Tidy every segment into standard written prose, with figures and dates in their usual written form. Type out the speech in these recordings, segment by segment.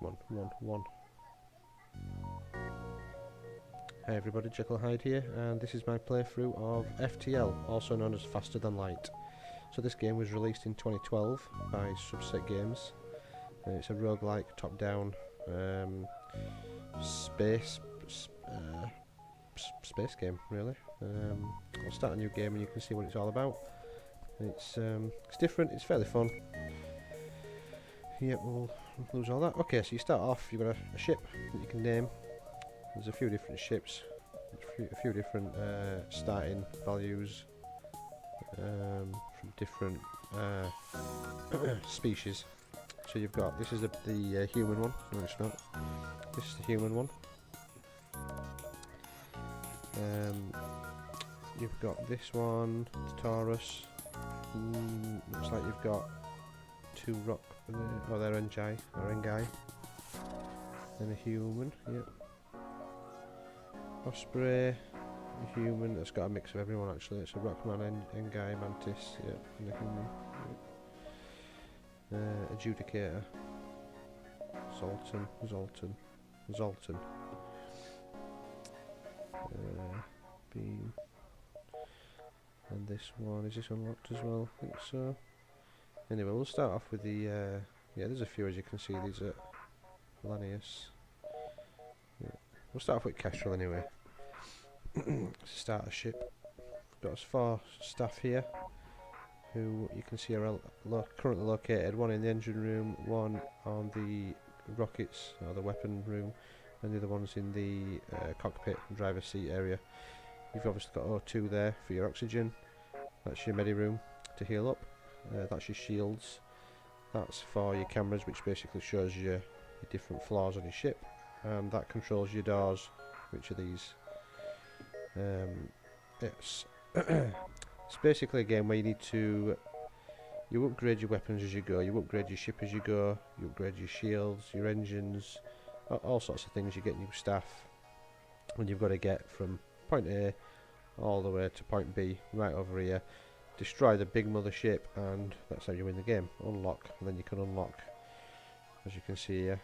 Come on, one. Hey everybody, Jekyll Hyde here, and this is my playthrough of FTL, also known as Faster Than Light. So this game was released in 2012 by Subset Games. It's a roguelike, top-down, space game, really. I'll start a new game and you can see what it's all about. It's different, it's fairly fun. Yep, we'll lose all that. Okay, so you start off, you've got a ship that you can name. There's a few different ships, a few different starting values from different species. So you've got, this is the human one. No, it's not. This is the human one. You've got this one, the Taurus. Looks like you've got two rock. Oh, they're Engai or Engai. Then a human. Yep. Osprey, a human that's got a mix of everyone actually. It's a Rockman, Engai, Mantis, yeah, and a human. Yep. Adjudicator, Zoltan. Beam. And this one, is this unlocked as well? I think so. Anyway, we'll start off with the, yeah, there's a few as you can see, these are Lanius. Yeah. We'll start off with Kestrel anyway. Start a ship. Got us 4 staff here, who you can see are currently located. One in the engine room, one on the rockets or the weapon room, and the other one's in the cockpit and driver's seat area. You've obviously got O2 there for your oxygen. That's your medi room to heal up. That's your shields. That's for your cameras, which basically shows you your different floors on your ship. And that controls your doors, which are these. It's basically a game where you need to upgrade your weapons as you go, you upgrade your ship as you go, you upgrade your shields, your engines, all sorts of things. You get new staff, and you've got to get from point A all the way to point B, right over here. Destroy the big mothership, and that's how you win the game. Unlock, and then you can unlock, as you can see here,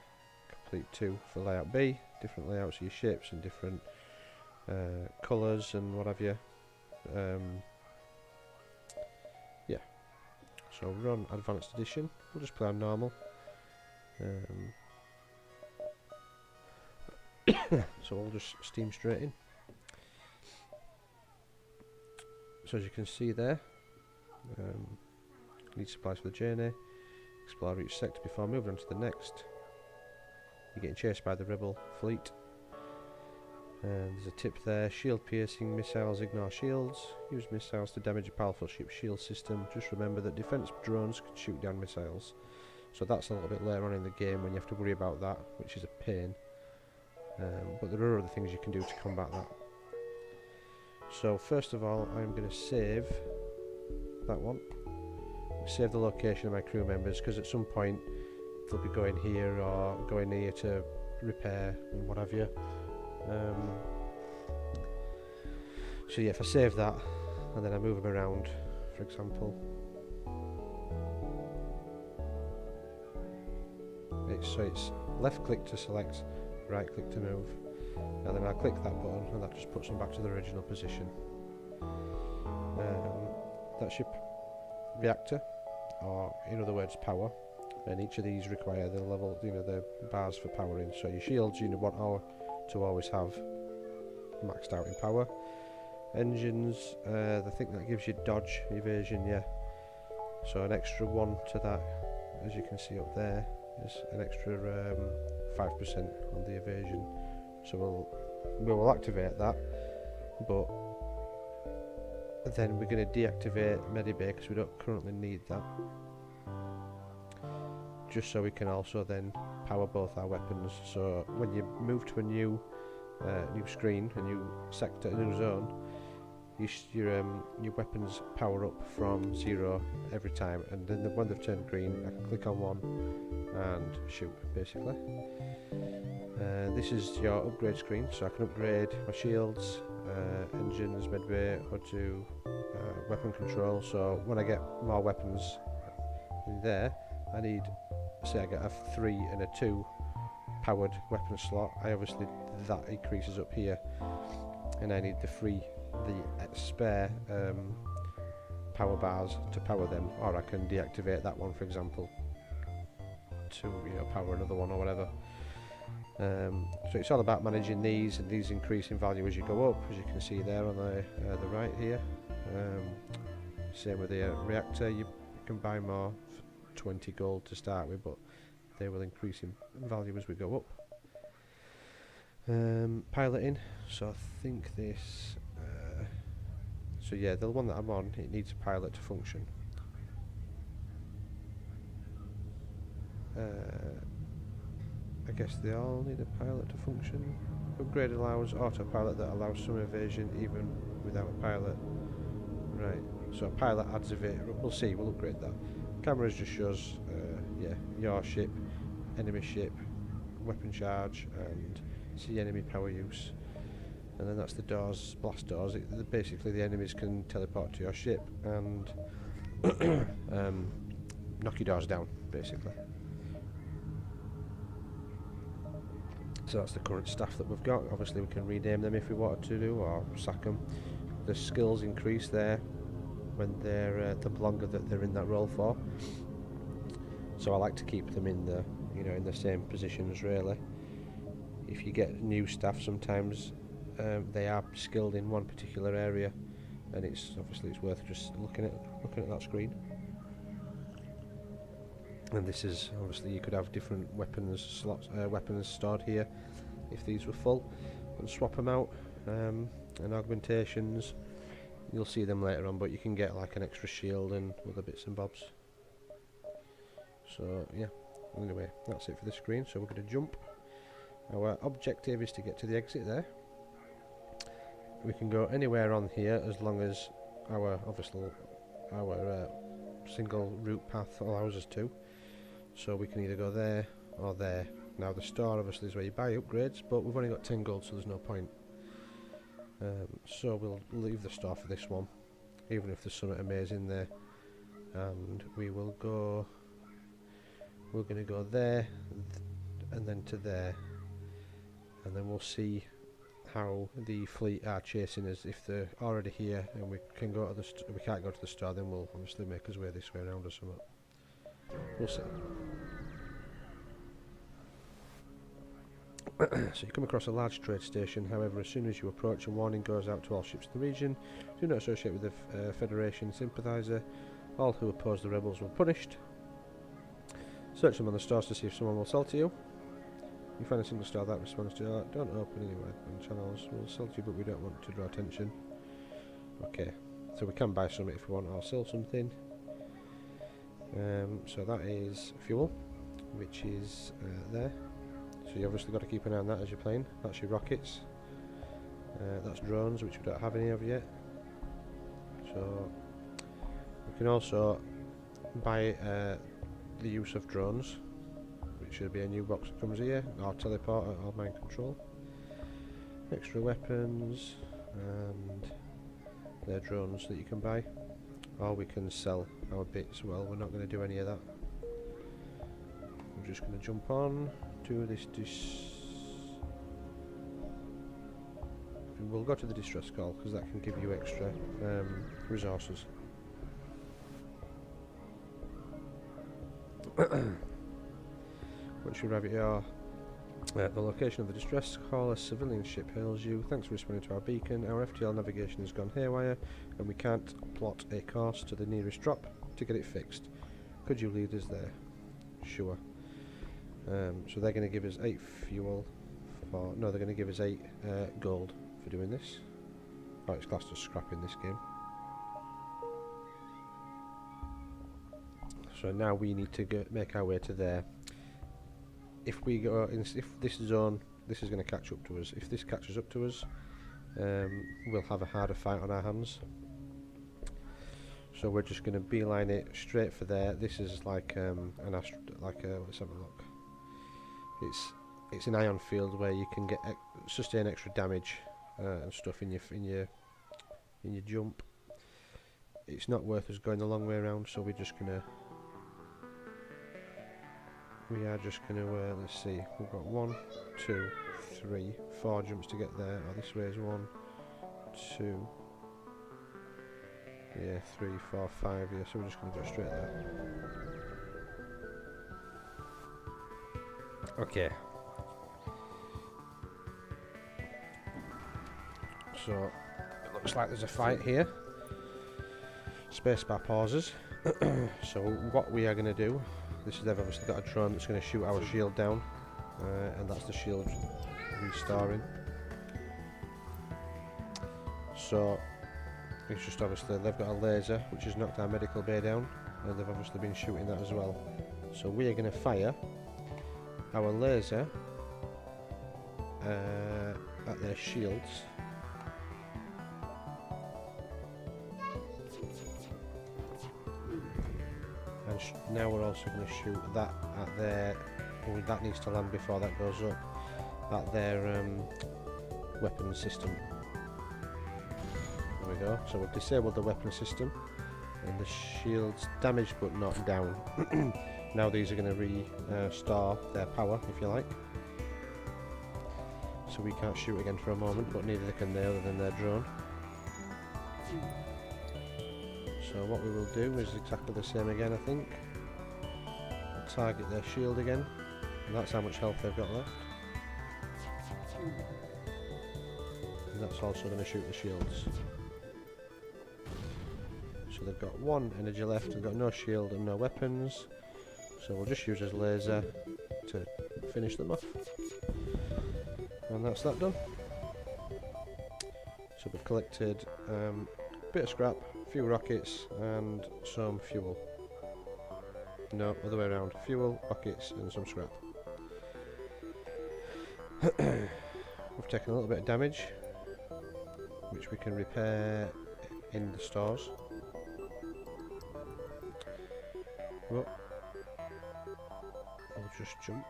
complete 2 for layout B, different layouts of your ships and different colours and what have you. Yeah, so we're on Advanced Edition. We'll just play on normal. So we'll just steam straight in. So as you can see there, need supplies for the journey. Explore each sector before moving on to the next. You're getting chased by the rebel fleet. There's a tip there: shield piercing missiles ignore shields. Use missiles to damage a powerful ship's shield system. Just remember that defense drones can shoot down missiles. So that's a little bit later on in the game when you have to worry about that, which is a pain. But there are other things you can do to combat that. So first of all, I'm going to save that one. Save the location of my crew members, because at some point they'll be going here or going here to repair and what have you. So yeah, if I save that and then I move them around, for example, it's left click to select, right click to move, and then I click that button and that just puts them back to the original position. That's your reactor, or in other words power, and each of these require the level, the bars for powering. So your shields, you want to always have maxed out in power. Engines, the thing that gives you dodge, evasion, yeah. So an extra 1 to that, as you can see up there, is an extra 5% on the evasion. So we'll activate that, but then we're going to deactivate Medibay because we don't currently need that. Just so we can also then power both our weapons. So when you move to a new screen, a new sector, a new zone, your weapons power up from 0 every time, and then when they've turned green, I can click on one and shoot, basically. This is your upgrade screen, so I can upgrade my shields, engines, medbay, O2, weapon control. So when I get more weapons in there, I need, say I get a 3 and a 2 powered weapon slot, I obviously that increases up here, and I need the spare power bars to power them, or I can deactivate that one, for example, to power another one or whatever. So it's all about managing these, and these increase in value as you go up, as you can see there on the right here. Same with the reactor, you can buy more for 20 gold to start with, but they will increase in value as we go up. Piloting, so I think this, so yeah, the one that I'm on, it needs a pilot to function. I guess they all need a pilot to function. Upgrade allows autopilot that allows some evasion even without a pilot. Right, so a pilot adds evasion. We'll see, we'll upgrade that. Cameras just shows, yeah, your ship, enemy ship, weapon charge, and see enemy power use. And then that's the doors, blast doors. Basically, the enemies can teleport to your ship and knock your doors down, basically. So that's the current staff that we've got. Obviously we can rename them if we wanted to do, or sack them. The skills increase there when they're the longer that they're in that role for. So I like to keep them in the in the same positions really. If you get new staff, sometimes they are skilled in one particular area, and it's worth just looking at that screen. And this is obviously, you could have different weapons slots, weapons stored here if these were full, and swap them out. And augmentations, you'll see them later on, but you can get like an extra shield and other bits and bobs. So yeah, anyway, that's it for the screen. So we're going to jump. Our objective is to get to the exit there. We can go anywhere on here as long as our single route path allows us to. So we can either go there or there. Now the store obviously is where you buy upgrades, but we've only got 10 gold, so there's no point. So we'll leave the store for this one, even if there's something amazing there. And we will go, we're going to go there, and then to there. And then we'll see how the fleet are chasing us. If they're already here and we can go to the we can't go to the store, then we'll obviously make us way this way around or something. We'll see. So you come across a large trade station. However, as soon as you approach, a warning goes out to all ships in the region. Do not associate with the Federation sympathizer. All who oppose the rebels will be punished. Search them on the stores to see if someone will sell to you. You find a single store that responds to that. Don't open any weapon channels. We'll sell to you, but we don't want to draw attention. Okay, so we can buy something if we want, or sell something. So that is fuel, which is there. So you obviously got to keep an eye on that as you're playing. That's your rockets. That's drones, which we don't have any of yet. So we can also buy the use of drones, which should be a new box that comes here, or teleporter or mind control. Extra weapons, and they're drones that you can buy. Or we can sell our bits. Well, we're not going to do any of that. We're just going to jump on to this we'll go to the distress call, because that can give you extra resources. Once you arrive at your the location of the distress call, a civilian ship hails you. Thanks for responding to our beacon. Our FTL navigation has gone haywire and we can't plot a course to the nearest drop to get it fixed. Could you lead us there? Sure. So they're going to give us 8 fuel for... No, they're going to give us 8 gold for doing this. Oh, it's classed as scrap in this game. So now we need to make our way to there. If we go in, if this zone, this is going to catch up to us. If this catches up to us, we'll have a harder fight on our hands. So we're just going to beeline it straight for there. This is like let's have a look. It's an ion field where you can get sustain extra damage and stuff in your jump. It's not worth us going the long way around, so we're just gonna we are just going to, let's see, we've got 1, 2, 3, 4 jumps to get there. Oh, this way is 1, 2, yeah, 3, 4, 5, yeah, so we're just going to go straight there. Okay. So, it looks like there's a fight here. Spacebar pauses. So what we are going to do, this is they've obviously got a drone that's going to shoot our shield down, and that's the shield restoring. So it's just obviously they've got a laser which has knocked our medical bay down, and they've obviously been shooting that as well. So we are going to fire our laser at their shields. And now we're also going to shoot that at their, oh, that needs to land before that goes up, at their weapon system. There we go, so we've disabled the weapon system and the shield's damaged but not down. Now these are going to restore their power, if you like. So we can't shoot again for a moment, but neither can they other than their drone. So what we will do is exactly the same again, I think. We'll target their shield again, and that's how much health they've got left. And that's also going to shoot the shields. So they've got 1 energy left, they've got no shield and no weapons. So we'll just use his laser to finish them off. And that's that done. So we've collected a bit of scrap, a few rockets and some fuel. No, other way around. Fuel, rockets and some scrap. We've taken a little bit of damage, which we can repair in the stores. Well, I'll just jump.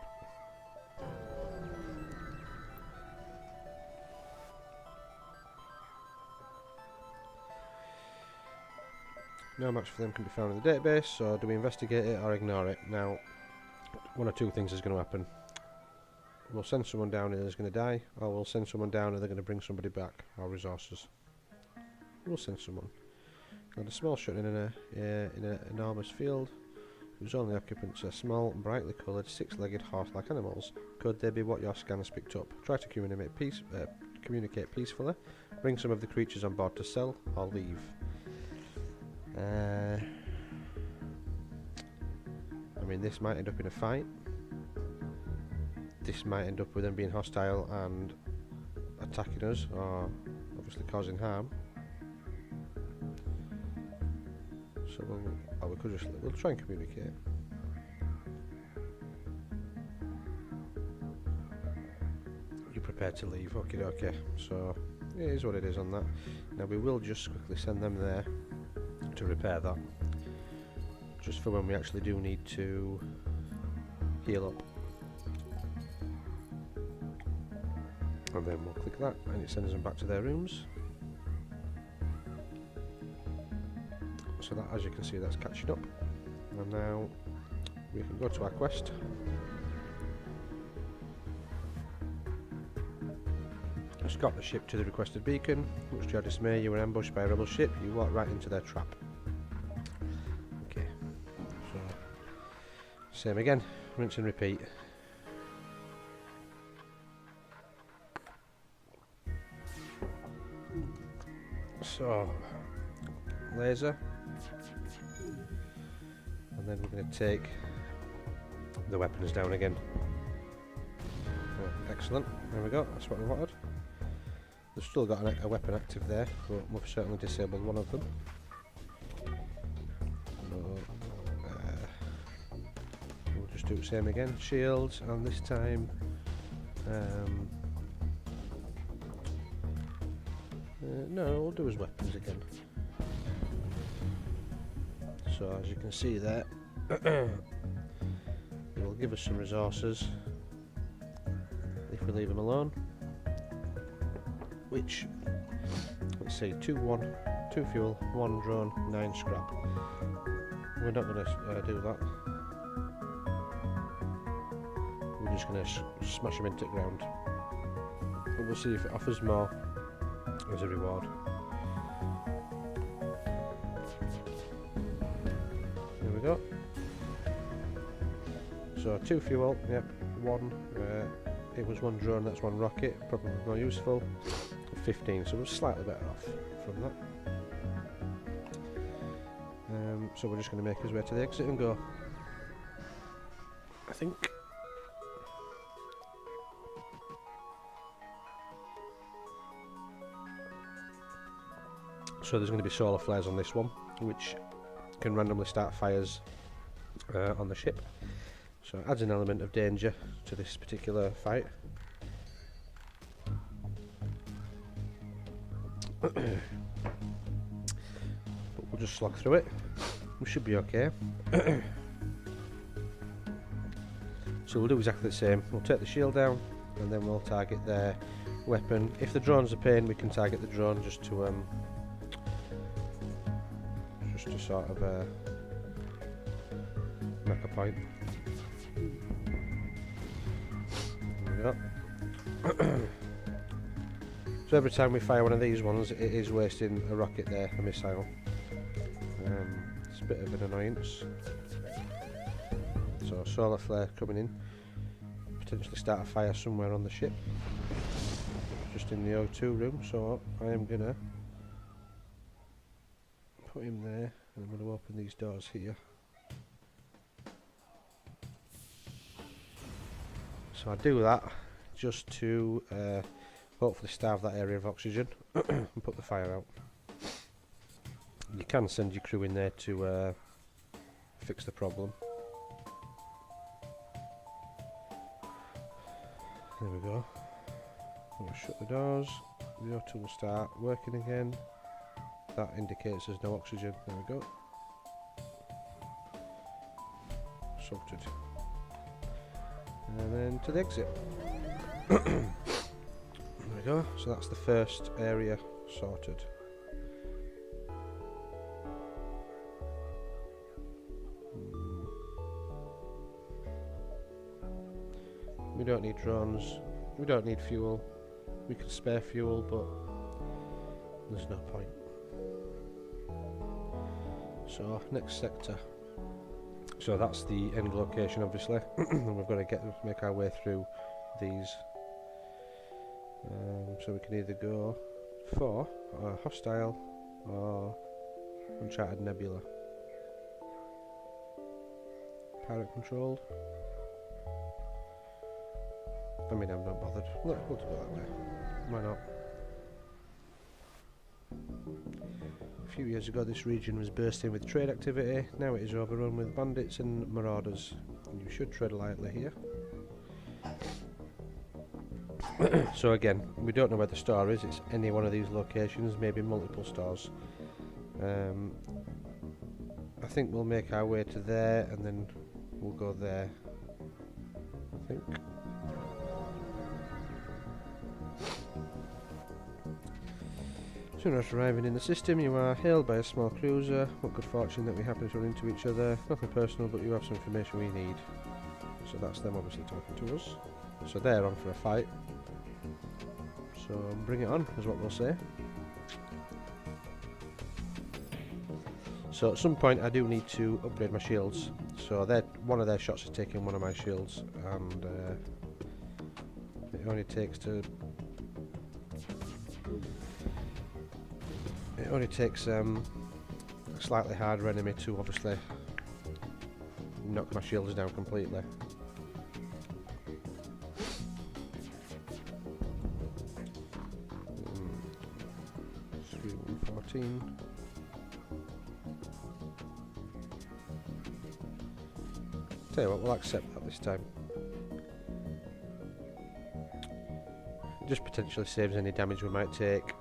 No match for them can be found in the database, so do we investigate it or ignore it? Now, one or two things is going to happen. We'll send someone down and he's going to die, or we'll send someone down and they're going to bring somebody back, our resources. We'll send someone. Got a small shut in an enormous field, whose only occupants are small, brightly coloured, 6-legged horse-like animals. Could they be what your scanners picked up? Try to communicate peacefully. Bring some of the creatures on board to sell, or leave. I mean, this might end up in a fight. This might end up with them being hostile and attacking us, or obviously causing harm. So we could just, we'll try and communicate. You're prepared to leave, okay. So it is what it is on that. Now we will just quickly send them there to repair that, just for when we actually do need to heal up. And then we'll click that and it sends them back to their rooms. So that, as you can see, that's catching up. And now we can go to our quest. Escort the ship to the requested beacon. Much to your dismay, you were ambushed by a rebel ship. You walked right into their trap. Okay. So, same again. Rinse and repeat. So, laser. And then we're going to take the weapons down again. Oh, excellent. There we go. That's what we wanted. They've still got a weapon active there, but we've certainly disabled one of them. We'll just do the same again. Shields, and this time no, we'll do his weapons again. So as you can see there, it will give us some resources if we leave him alone. Which, let's see, 2 fuel, 1 drone, 9 scrap. We're not going to do that. we're just going to smash them into the ground. But we'll see if it offers more as a reward. There we go. So 2 fuel, yep, 1, it was 1 drone, that's 1 rocket, probably more useful. 15, so we're slightly better off from that. So we're just going to make his way to the exit and go, I think. So there's going to be solar flares on this one, which can randomly start fires on the ship. So it adds an element of danger to this particular fight. But we'll just slog through it. We should be okay. So we'll do exactly the same. We'll take the shield down and then we'll target their weapon. If the drone's a pain, we can target the drone just to sort of make a point. There we go. So every time we fire one of these ones, it is wasting a rocket there, a missile. It's a bit of an annoyance. So solar flare coming in, potentially start a fire somewhere on the ship, just in the O2 room. So I am gonna put him there, and I'm gonna open these doors here. So I do that just to hopefully starve that area of oxygen and put the fire out. You can send your crew in there to fix the problem. There we go. I'm going to shut the doors. The O2 will start working again. That indicates there's no oxygen. There we go. Sorted. And then to the exit. There we go. So that's the first area sorted. We don't need drones, we don't need fuel. We can spare fuel, but there's no point. So next sector. So that's the end location, obviously. And we've got to make our way through these. So we can either go for hostile or uncharted nebula. Pirate controlled. I mean, I'm not bothered. We'll go that way. Why not? A few years ago this region was bursting with trade activity. Now it is overrun with bandits and marauders. You should tread lightly here. So again, we don't know where the store is. It's any one of these locations, maybe multiple stores. I think we'll make our way to there and then we'll go there, I think. Soon after arriving in the system, you are hailed by a small cruiser. What good fortune that we happen to run into each other. Nothing personal, but you have some information we need. So that's them obviously talking to us. So they're on for a fight. So bring it on, is what we'll say. So at some point I do need to upgrade my shields. So one of their shots is taking one of my shields, and it only takes a slightly harder enemy to obviously knock my shields down completely. 314. Tell you what, we'll accept that this time. Just potentially saves any damage we might take,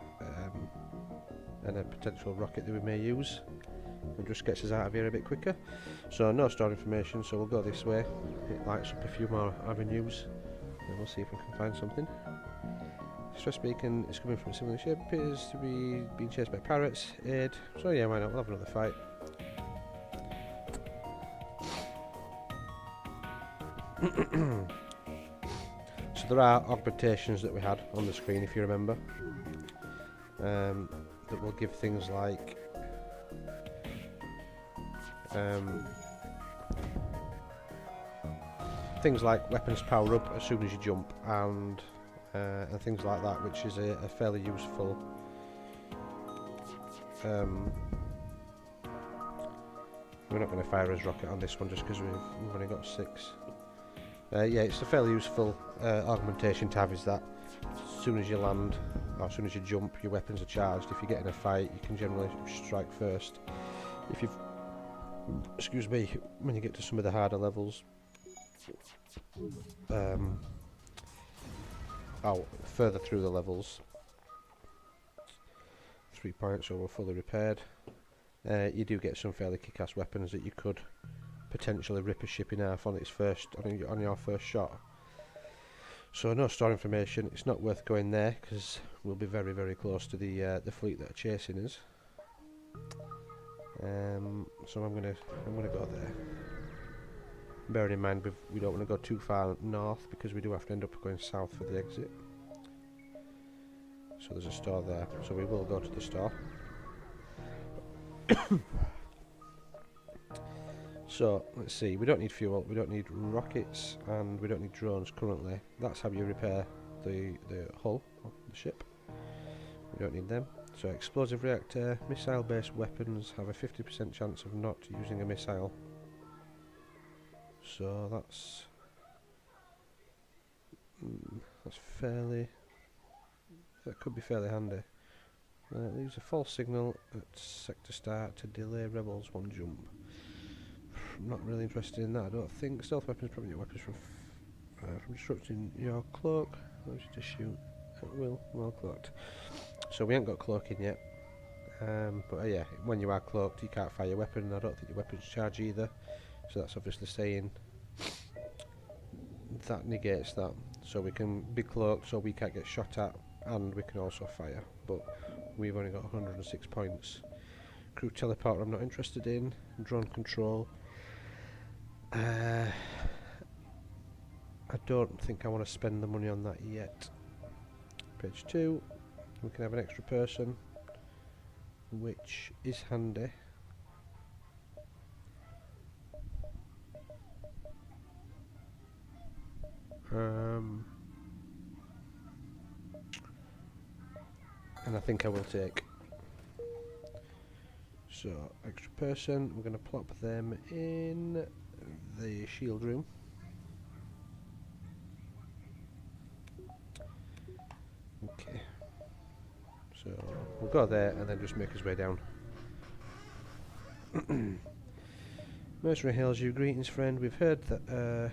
and a potential rocket that we may use, and just gets us out of here a bit quicker. So no store information, so we'll go this way. It lights up a few more avenues, and we'll see if we can find something. Stress beacon is coming from a similar ship, appears to be being chased by pirates. Aid. So yeah, why not? We'll have another fight. there are augmentations that we had on the screen, if you remember, that will give things like weapons power up as soon as you jump, and things like that, which is a fairly useful we're not going to fire as rocket on this one just because we've only got 6. Yeah, it's a fairly useful augmentation to have, is that as soon as you land, or as soon as you jump, your weapons are charged. If you get in a fight, you can generally strike first. If you've, excuse me, when you get to some of the harder levels, further through the levels, 3 points, so we're fully repaired. You do get some fairly kick-ass weapons that you could potentially rip a ship in half on its on your first shot. So no store information. It's not worth going there because we'll be very, very close to the fleet that are chasing us. So I'm gonna go there. Bearing in mind we don't want to go too far north because we do have to end up going south for the exit. So there's a store there, so we will go to the store. So let's see, we don't need fuel, we don't need rockets, and we don't need drones currently. That's how you repair the hull of the ship. We don't need them. So explosive reactor, missile based weapons have a 50% chance of not using a missile. So that's that could be fairly handy. Leaves a false signal at sector start to delay rebels 1 jump. I'm not really interested in that, I don't think. Stealth weapons prevent your weapons from disrupting your cloak. Allows you to shoot at will while cloaked. So we ain't got cloaking yet. But yeah, when you are cloaked, you can't fire your weapon, and I don't think your weapons charge either. So that's obviously saying that negates that. So we can be cloaked, so we can't get shot at, and we can also fire. But we've only got 106 points. Crew teleporter I'm not interested in. Drone control. I don't think I want to spend the money on that yet. Page 2. We can have an extra person, which is handy. And I think I will take. So, extra person, we're going to plop them in the shield room. Okay. So, we'll go there and then just make his way down. Mercenary hails you. Greetings, friend. We've heard that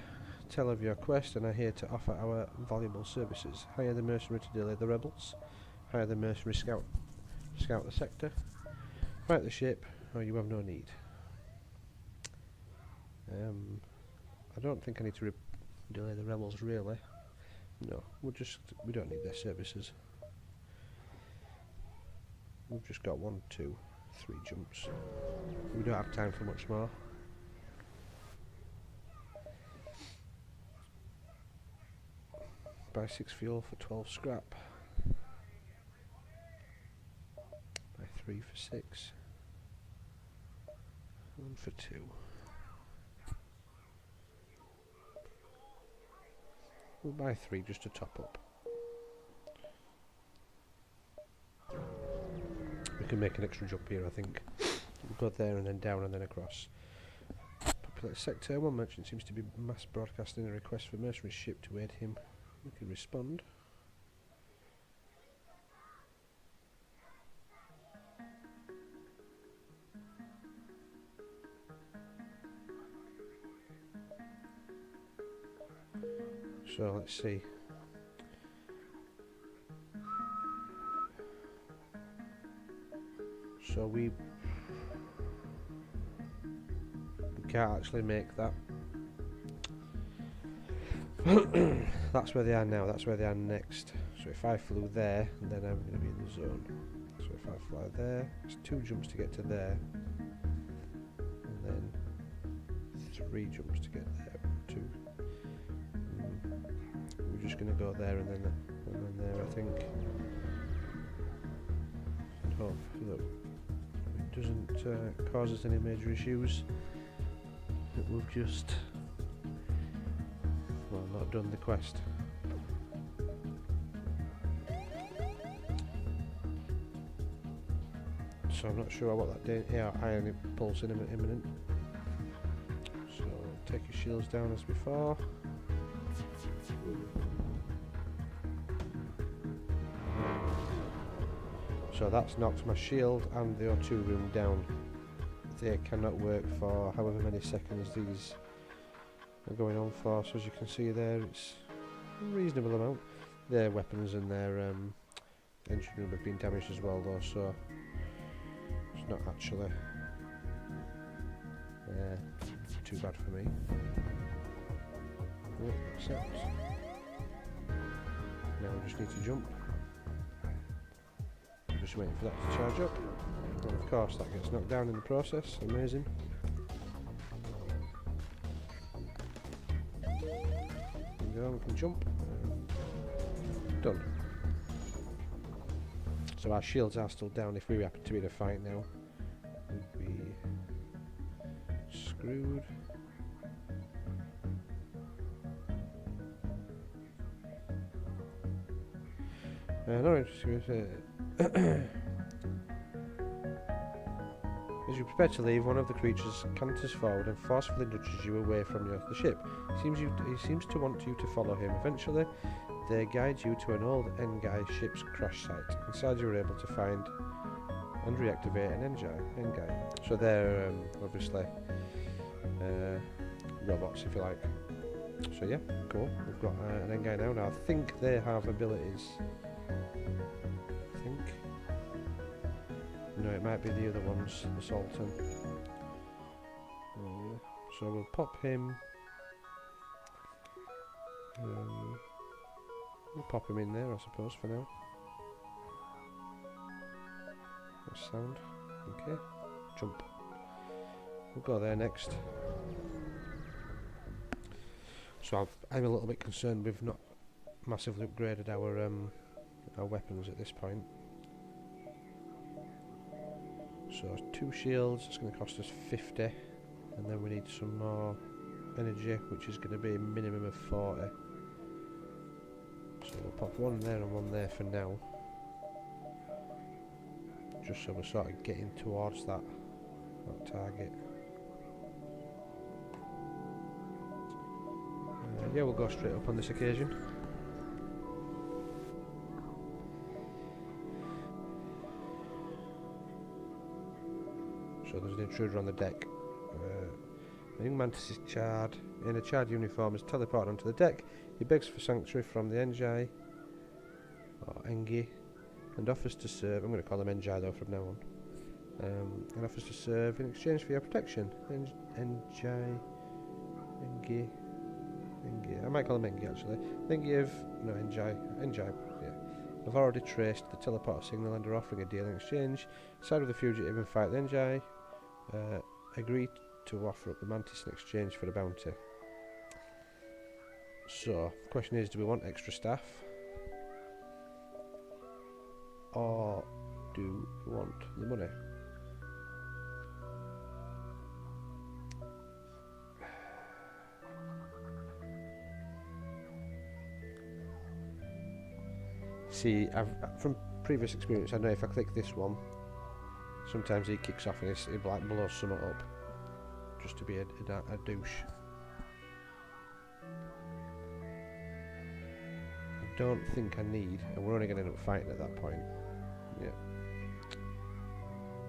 tell of your quest and are here to offer our valuable services. Hire the mercenary to delay the rebels. Hire the mercenary scout the sector. Fight the ship, or you have no need. I don't think I need to delay the rebels, really. No, we don't need their services. We've just got 1, 2, 3 jumps. We don't have time for much more. Buy 6 fuel for 12 scrap. Buy 3 for 6. 1 for 2. We'll buy 3 just to top up. We can make an extra jump here, I think. We'll go there and then down and then across. Populate sector. One merchant seems to be mass broadcasting a request for mercenary ship to aid him. We can respond. So let's see. So we can't actually make that. That's where they are now, that's where they are next. So if I flew there, then I'm going to be in the zone. So if I fly there, it's 2 jumps to get to there. And then 3 jumps to get there. 2. We've just going to go there and then there, I think. Hope that it doesn't cause us any major issues. That we've just, well, not done the quest. So I'm not sure what that iron impulse in imminent. So take your shields down as before. So that's knocked my shield and the O2 room down. They cannot work for however many seconds these are going on for. So as you can see there, it's a reasonable amount. Their weapons and their engine room have been damaged as well though, so it's not actually too bad for me. Oh, accept. Now we just need to jump. Just waiting for that to charge up. And of course that gets knocked down in the process. Amazing. There we go, we can jump. Done. So our shields are still down. If we happen to be in a fight now, we'd be screwed. Not interesting. As you prepare to leave, one of the creatures canters forward and forcefully nudges you away from the ship. He seems to want you to follow him. Eventually, they guide you to an old Engai ship's crash site. Inside, you are able to find and reactivate an Engai. So they're obviously robots, if you like. So yeah, cool. We've got an Engai now. Now I think they have abilities. No, it might be the other ones, the Sultan. So we'll pop him. We'll pop him in there, I suppose, for now. That's sound. Okay. Jump. We'll go there next. So I'm a little bit concerned we've not massively upgraded our weapons at this point. So 2 shields, it's going to cost us 50, and then we need some more energy, which is going to be a minimum of 40. So we'll pop one there and one there for now, just so we're sort of getting towards that target. Yeah, we'll go straight up on this occasion. So there's an intruder on the deck. A young mantis is charred. In a charred uniform is teleported onto the deck. He begs for sanctuary from the Engai, or Engi, and offers to serve. I'm going to call him Engai though from now on. And offers to serve in exchange for your protection. Engai, Engi. I might call him Engi actually. Engai, yeah. I've already traced the teleport signal and are offering a deal in exchange. Side with the fugitive and fight the Engai. Agree to offer up the mantis in exchange for a bounty. So, the question is, do we want extra staff? Or do we want the money? See, from previous experience, I know if I click this one, sometimes he kicks off and it like blows something up, just to be a douche. I don't think I need, and we're only going to end up fighting at that point. Yeah.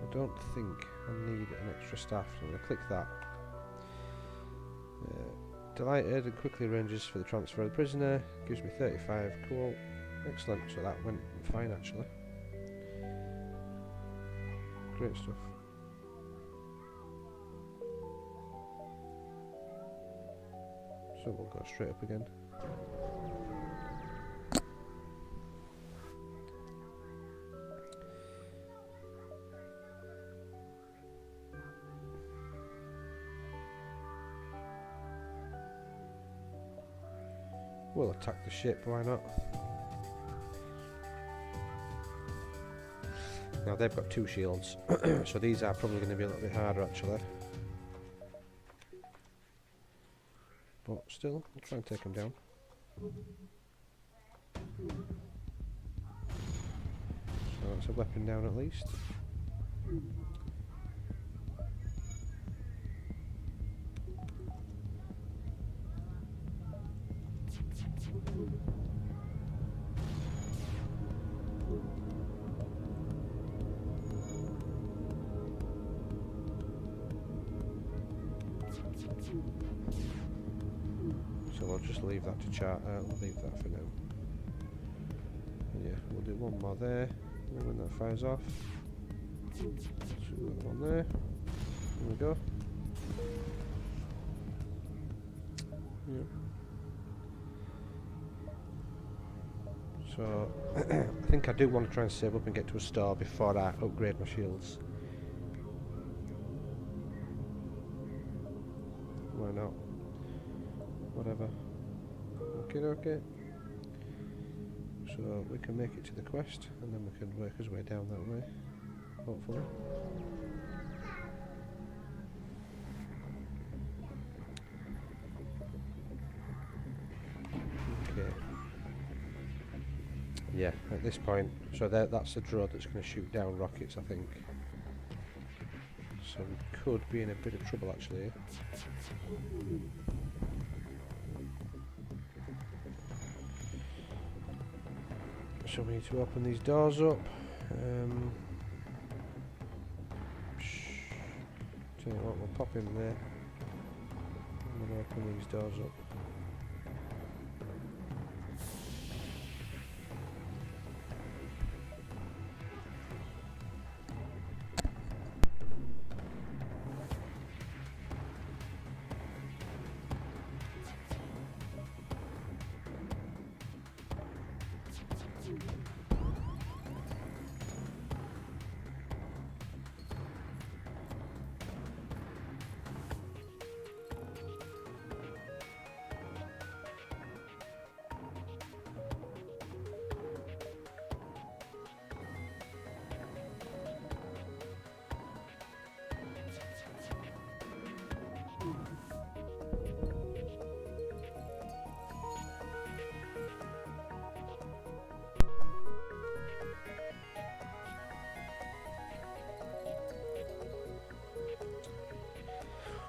I don't think I need an extra staff, so I'm going to click that. Delighted and quickly arranges for the transfer of the prisoner. Gives me 35, cool. Excellent, so that went fine actually. Great stuff. So we'll go straight up again. We'll attack the ship, why not? Now they've got 2 shields, so these are probably going to be a little bit harder actually. But still, we'll try and take them down. So that's a weapon down at least. So we'll just leave that to chart out, we'll leave that for now. And yeah, we'll do one more there, and then when that fires off, shoot that one there, there we go. Yeah. So, I think I do want to try and save up and get to a store before I upgrade my shields. Why not? Whatever. Okay. So we can make it to the quest and then we can work our way down that way, hopefully. Okay. Yeah, at this point, so that's the drone that's going to shoot down rockets, I think. So we could be in a bit of trouble actually. So we need to open these doors up. Tell you what, we'll pop in there. I'm going to open these doors up.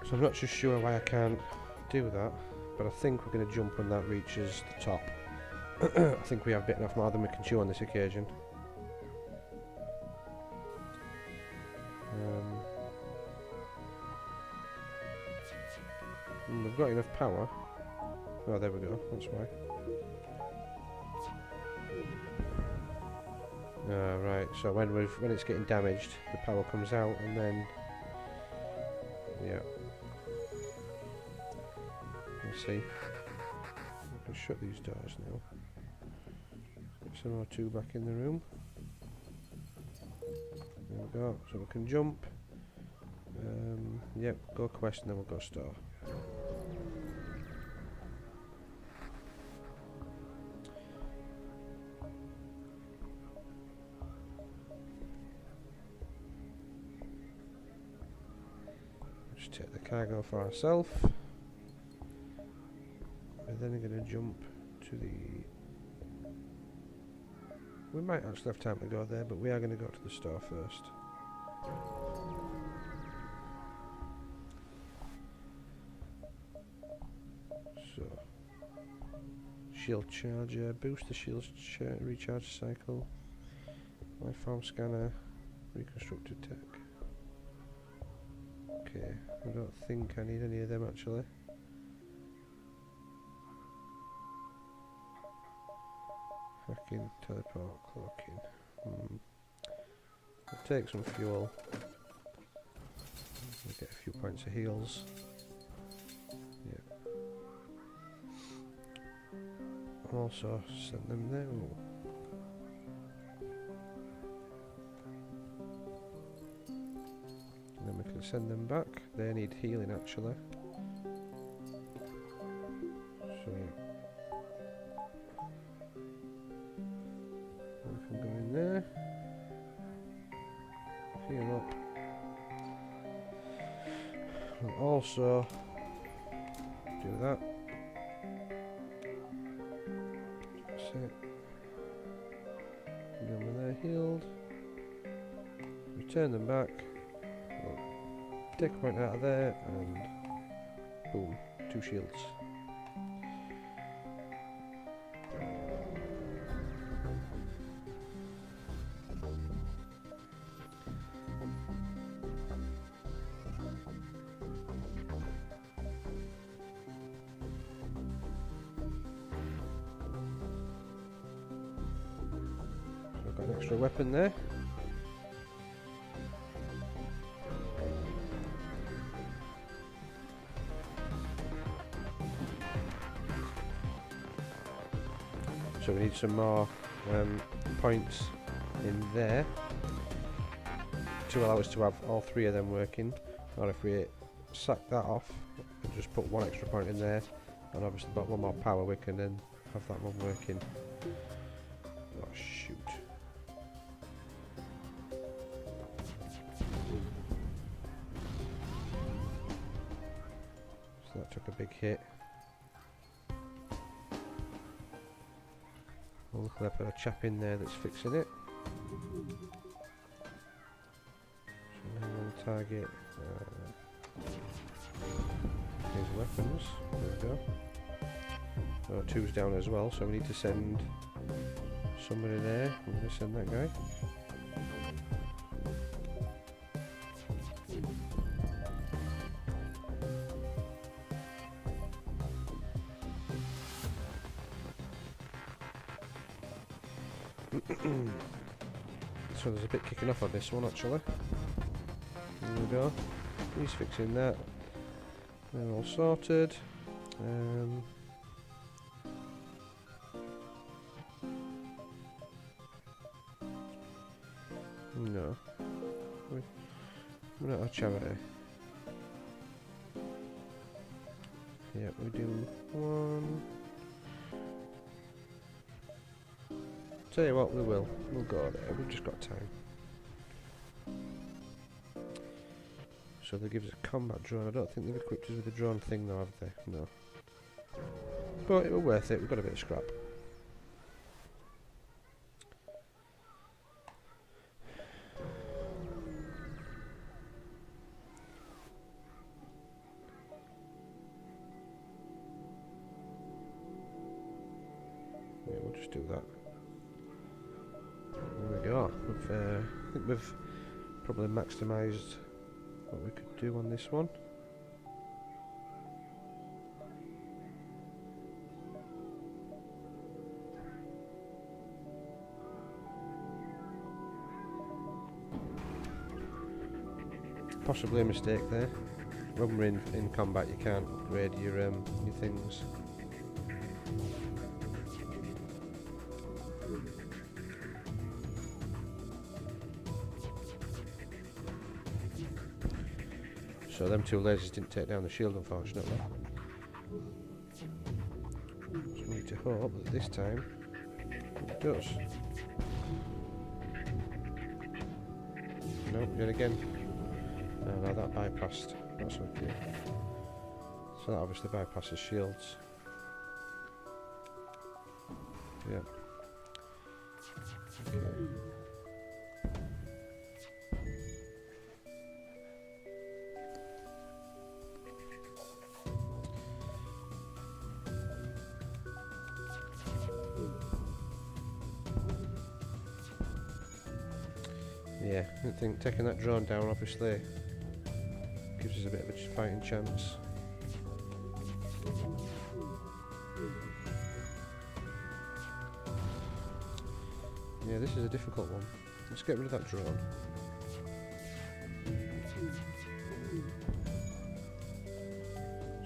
So I'm not just sure why I can't do that, but I think we're going to jump when that reaches the top. I think we have bitten off more than we can chew on this occasion. And we've got enough power. Oh, there we go, that's why. Right, so when it's getting damaged, the power comes out and then... yeah. Let's see. I can shut these doors now. Get some O2 back in the room. There we go. So we can jump. Yep, go quest and then we'll go store. Just take the cargo for ourselves. We're then going to jump to the... we might actually have time to go there, but we are going to go to the store first. So, shield charger, boost the shield recharge cycle, life form scanner, reconstructed tech. Okay, I don't think I need any of them actually. Hacking, teleport, cloaking. I'll take some fuel. We'll get a few points of heals. Yeah. I'll also send them there. Ooh. And then we can send them back. They need healing actually. So also do that. That's it. And when they're healed, return them back. We'll take a point out of there, and boom, 2 shields. Got an extra weapon there. So we need some more points in there to allow us to have all 3 of them working. Or if we sack that off and just put 1 extra point in there, and obviously got 1 more power, we can then have that one working. Oh shoot. So that took a big hit. Well, luckily I put a chap in there that's fixing it. So now on target his weapons. There we go. Oh, 2's down as well, so we need to send somebody there. I'm going to send that guy. So there's a bit kicking off on this one actually. There we go. He's fixing that. They're all sorted. No. We're not a charity. Yep, we do 1. Tell you what, we'll go there. We've just got time. So they give us a combat drone. I don't think they've equipped us with a drone thing though, have they? No. But it was worth it. We've got a bit of scrap. Yeah, we'll just do that. There we go. I think we've probably maximised what we could do on this one. Possibly a mistake there. When we're in combat, you can't upgrade your things. So them 2 lasers didn't take down the shield, unfortunately. So we need to hope that this time it does. Nope, yet again. No, that bypassed. That's okay. So that obviously bypasses shields. Yeah. Okay. Yeah, I think taking that drone down obviously gives us a bit of a fighting chance. Yeah, this is a difficult one. Let's get rid of that drone.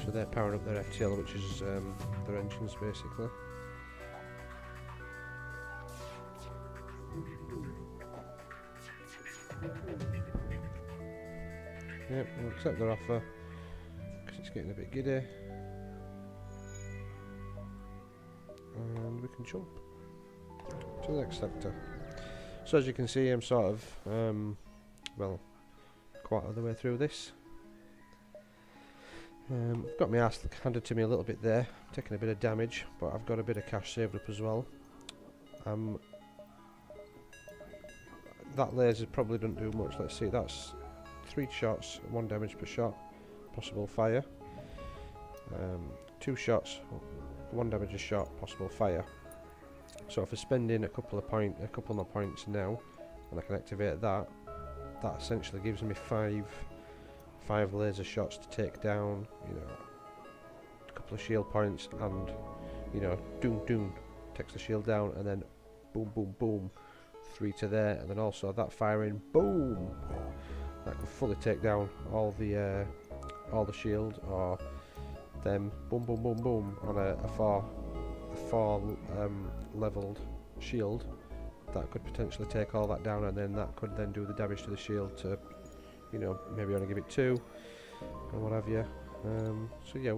So they're powering up their FTL, which is their engines basically. Yep, we'll accept their offer because it's getting a bit giddy, and we can jump to the next sector. So as you can see, I'm sort of well, quite all the way through this. Got my arse handed to me a little bit there, taking a bit of damage, but I've got a bit of cash saved up as well. That laser probably doesn't do much. Let's see, that's 3 shots, 1 damage per shot, possible fire. 2 shots, 1 damage a shot, possible fire. So if I spend in a couple of more points now, and I can activate that, that essentially gives me 5 laser shots to take down, you know, a couple of shield points, and, you know, doom takes the shield down, and then boom 3 to there, and then also that firing, boom, that could fully take down all the shield, or them boom on a 4 leveled shield. That could potentially take all that down, and then that could then do the damage to the shield to, you know, maybe only give it 2 and what have you. So yeah,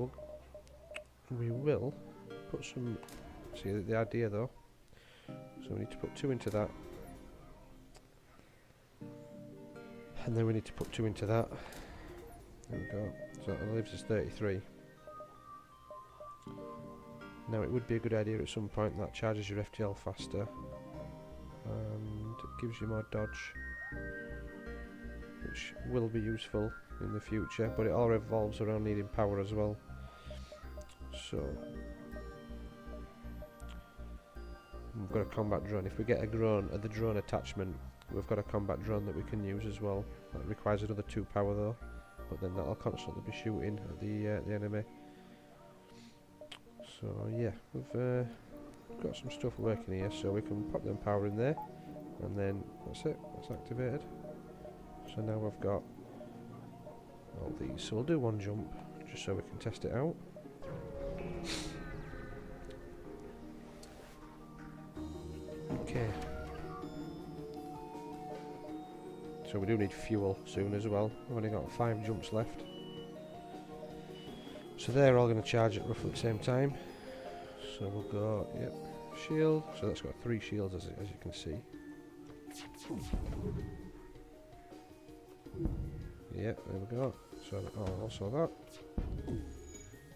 we will put some. See the idea though. So we need to put 2 into that, and then we need to put 2 into that. There we go. So that leaves us 33. Now it would be a good idea at some point that charges your FTL faster and gives you more dodge, which will be useful in the future, but it all revolves around needing power as well. So we've got a combat drone. If we get the drone attachment, we've got a combat drone that we can use as well. That requires another 2 power though, but then that'll constantly be shooting at the enemy. So yeah, we've got some stuff working here, so we can pop them power in there, and then that's it, that's activated. So now we've got all these, so we'll do 1 jump just so we can test it out. Okay, so we do need fuel soon as well. We've only got 5 jumps left, so they're all going to charge at roughly the same time. So we'll go, yep, shield, so that's got 3 shields as you can see. Yep, there we go. So also that.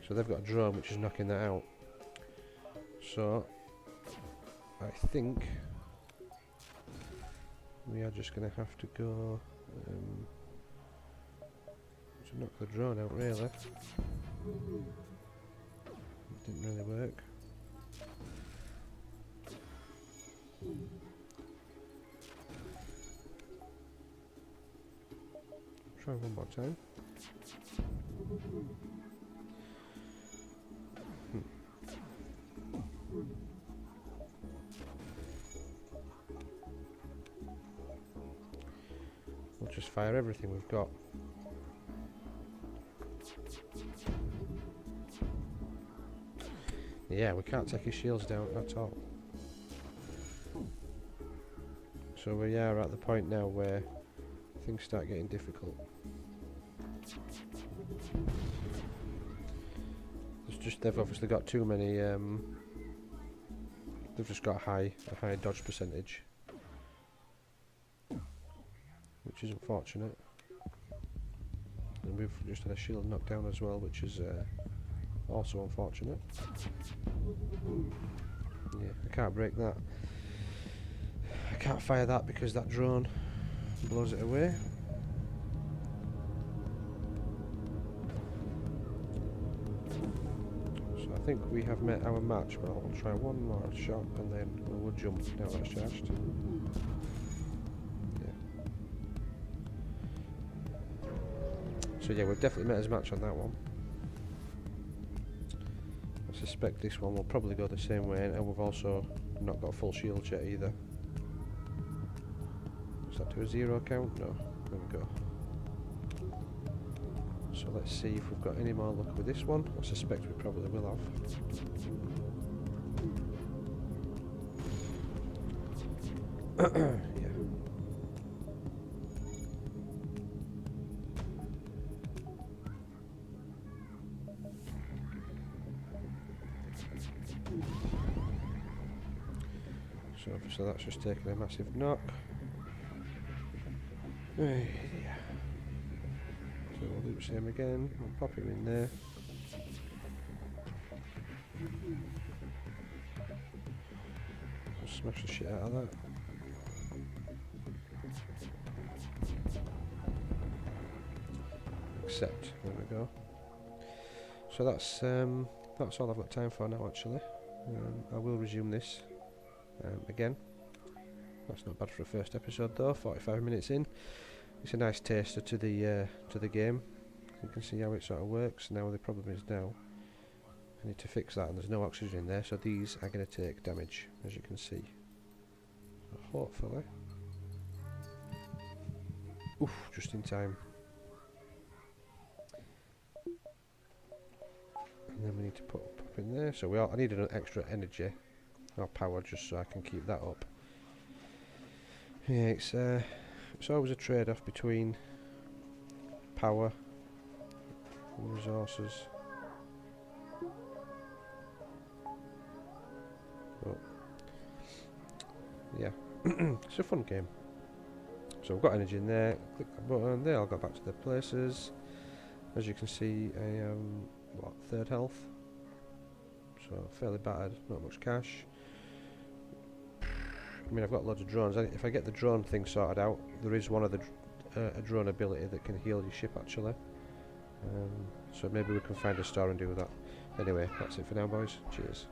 So they've got a drone which is knocking that out. So I think we are just going to have to go to knock the drone out really. It didn't really work. Try 1 more time. We'll just fire everything we've got. Yeah, we can't take his shields down at all. So we are at the point now where things start getting difficult. They've obviously got too many. They've just got a high dodge percentage, which is unfortunate. And we've just had a shield knocked down as well, which is also unfortunate. Yeah, I can't break that. I can't fire that because that drone blows it away. So I think we have met our match, but I'll try 1 more shot and then we'll jump now that's charged. Yeah. So yeah, we've definitely met his match on that one. I suspect this one will probably go the same way, and we've also not got full shield yet either. Does that do a 0 count? No. There we go. So let's see if we've got any more luck with this one. I suspect we probably will have. Yeah. So that's just taken a massive knock. Yeah. So we'll the same again. We'll pop him in there. Smash the shit out of that. Accept. There we go. So that's all I've got time for now. Actually, I will resume this again. That's not bad for a first episode though. 45 minutes in. It's a nice taster to the game. You can see how it sort of works. Now the problem is now I need to fix that, and there's no oxygen in there, so these are going to take damage, as you can see. So hopefully, oof, just in time. And then we need to pop in there. So I need an extra energy or power just so I can keep that up. Yeah, it's always a trade-off between power and resources. But yeah, it's a fun game. So we've got energy in there. Click the button. They all go back to their places. As you can see, I am what, 3rd health. So fairly battered. Not much cash. I mean, I've got loads of drones. If I get the drone thing sorted out, there is one of the a drone ability that can heal your ship actually. So maybe we can find a store and do that. Anyway, that's it for now, boys. Cheers.